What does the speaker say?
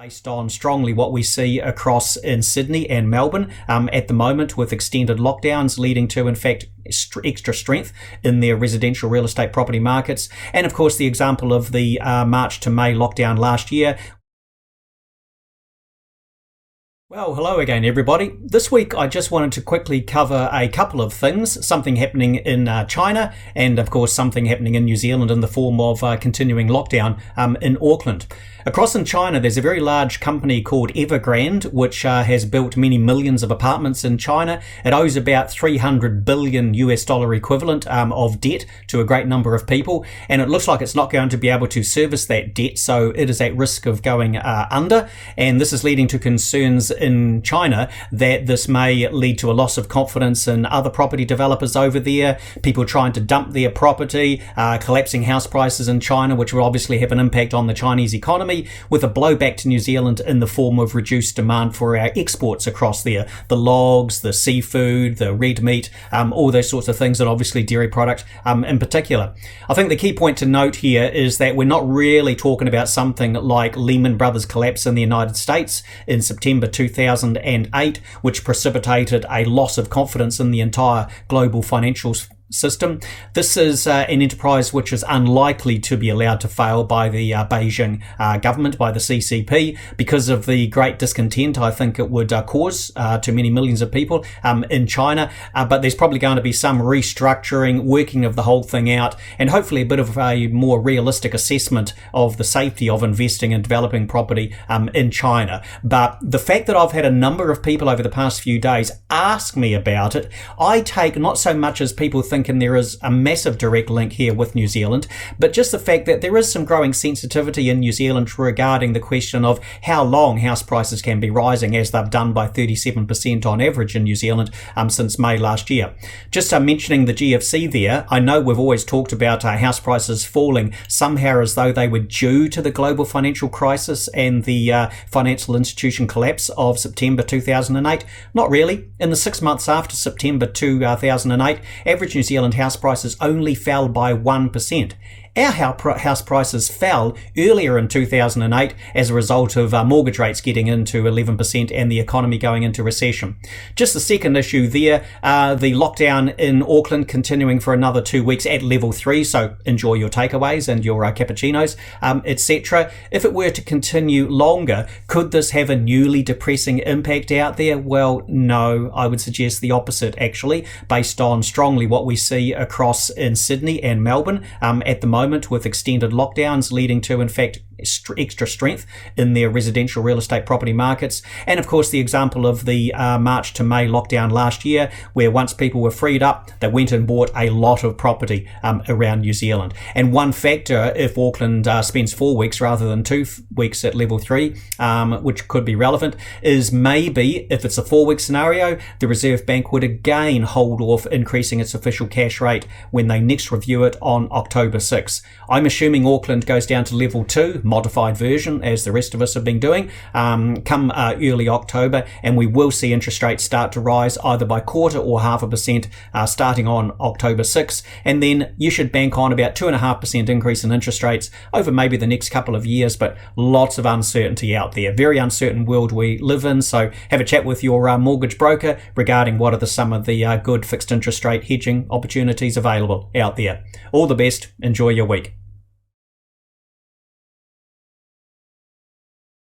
based on strongly what we see across in Sydney and Melbourne at the moment, with extended lockdowns leading to, in fact, extra strength in their residential real estate property markets. And of course, the example of the March to May lockdown last year. Well, hello again, everybody. This week, I just wanted to quickly cover a couple of things, something happening in China and, of course, something happening in New Zealand in the form of continuing lockdown in Auckland. Across in China, there's a very large company called Evergrande, which has built many millions of apartments in China. It owes about $300 billion equivalent of debt to a great number of people, and it looks like it's not going to be able to service that debt, so it is at risk of going under, and this is leading to concerns in China that this may lead to a loss of confidence in other property developers over there, people trying to dump their property, collapsing house prices in China, which will obviously have an impact on the Chinese economy, with a blowback to New Zealand in the form of reduced demand for our exports across there. The logs, the seafood, the red meat, all those sorts of things, and obviously dairy product in particular. I think the key point to note here is that we're not really talking about something like Lehman Brothers collapse in the United States in September 2008, which precipitated a loss of confidence in the entire global financial system. This is an enterprise which is unlikely to be allowed to fail by the Beijing government, by the CCP, because of the great discontent I think it would cause to many millions of people in China. But there's probably going to be some restructuring, working of the whole thing out, and hopefully a bit of a more realistic assessment of the safety of investing and developing property in China. But the fact that I've had a number of people over the past few days ask me about it, I take not so much as people thinking there is a massive direct link here with New Zealand, but just the fact that there is some growing sensitivity in New Zealand regarding the question of how long house prices can be rising, as they've done by 37% on average in New Zealand since May last year. Just mentioning the GFC there, I know we've always talked about house prices falling somehow as though they were due to the global financial crisis and the financial institution collapse of September 2008. Not really. In the 6 months after September 2008, average New Zealand house prices only fell by 1%. Our house prices fell earlier in 2008 as a result of mortgage rates getting into 11% and the economy going into recession. Just the second issue there, the lockdown in Auckland continuing for another 2 weeks at level 3, so enjoy your takeaways and your cappuccinos, etc. If it were to continue longer, could this have a newly depressing impact out there? Well, no, I would suggest the opposite actually, based on strongly what we see across in Sydney and Melbourne at the moment, with extended lockdowns leading to, in fact, extra strength in their residential real estate property markets. And of course, the example of the March to May lockdown last year, where once people were freed up, they went and bought a lot of property around New Zealand. And one factor, if Auckland spends 4 weeks rather than 2 weeks at level 3, which could be relevant, is maybe, if it's a 4-week scenario, the Reserve Bank would again hold off increasing its official cash rate when they next review it on October 6. I'm assuming Auckland goes down to level 2, modified version, as the rest of us have been doing, come early October, and we will see interest rates start to rise either by 1/4 or 0.5% starting on October 6, and then you should bank on about 2.5% increase in interest rates over maybe the next couple of years, but lots of uncertainty out there. Very uncertain world we live in, so have a chat with your mortgage broker regarding what are some of the good fixed interest rate hedging opportunities available out there. All the best. Enjoy your week.